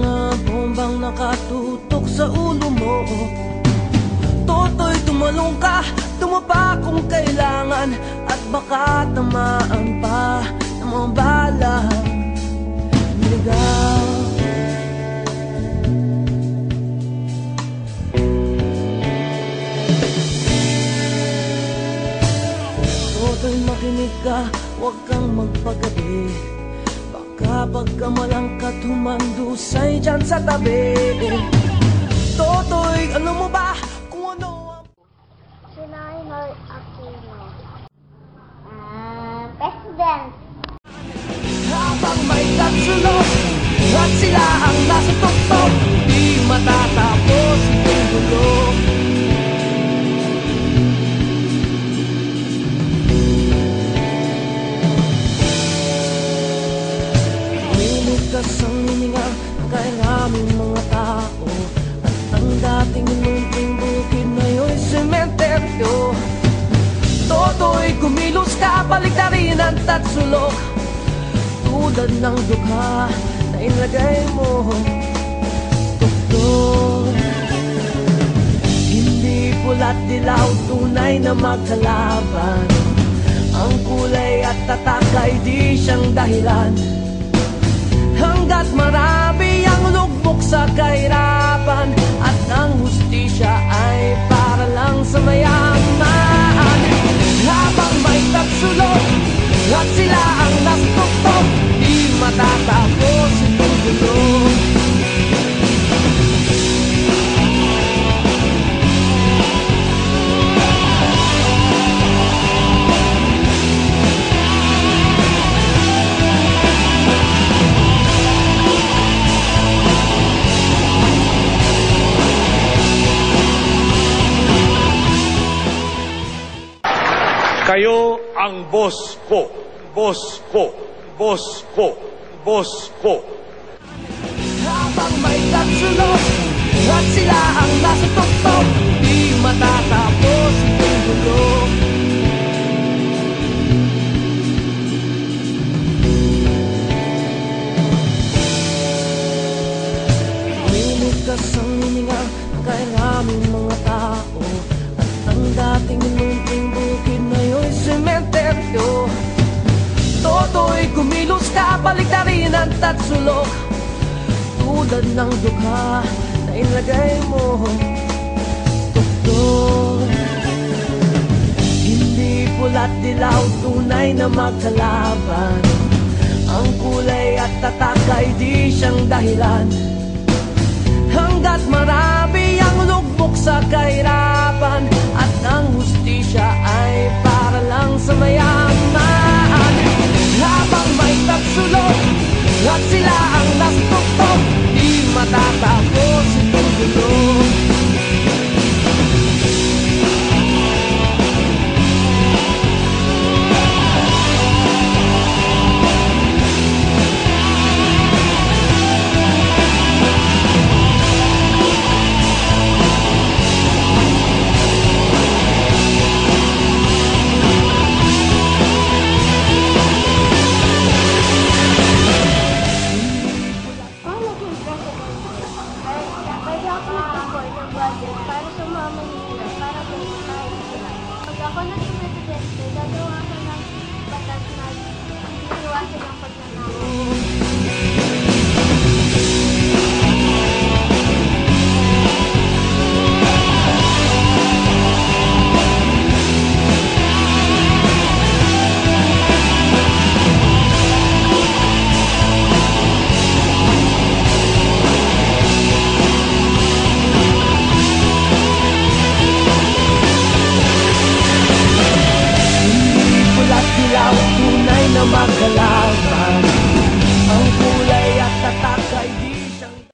mga bombang nakatutok sa ulo mo. Toto'y tumalong ka, tumapa kung kailangan, at baka tamaan pa ng mga balang niligaw. Toto'y makinig ka, huwag kang magpagabi. Baka pagkamalangkat humandusay dyan sa tabi. Toto'y alam mo ba kung ano ang... Sinaynor Aquino. President. Habang may tatsulog at sila ang nasa tuktok, di matatapos itong gulo. Umiligtas ang hininga kay raming mga tao, at ang dating munting bukid ngayon'y sementeryo. Toto'y kumilos ka, baliktarin ang tatsulok, tulad ng dukha na inlagay mo tuktok. Hindi pula't dilaw, tunay na magkalaban. Ang kulay at tatak ay di siyang dahilan. Hanggat marami ang lugmok sa kahirapan, at ang hustisya ay para lang sa mayaman. Habang may tatsulok at sila ang nasa tuktok, di matatapos itong gulo. Kayo ang boss ko, boss ko, boss ko, boss ko. Habang may tatsulok at sila ang nasa tuktok, di matatapos itong gulo. Umiligtas ang hininga kay raming mga tao, at ang dating munting bukid ngayon'y sementeryo. Toto'y kumilos ka, baliktarin ang tatsulok, tulad ng dukha na inlagay mo tuktok. Hindi pula't dilaw, tunay na magkalaban. Ang kulay at tatak ay di siyang dahilan. Hanggat marami ang lugmok sa kahirapan, at ang hustisya ay para lang sa mayaman. Habang may tatsulok at sila ang nasa tuktok, di matatapos itong gulo. Para sa mga Manila, para sa tayo sila. Pag ako naging presidente, gagawa ko ng batas na iiwasan ang pagnanakaw. Tunay na magkalaban.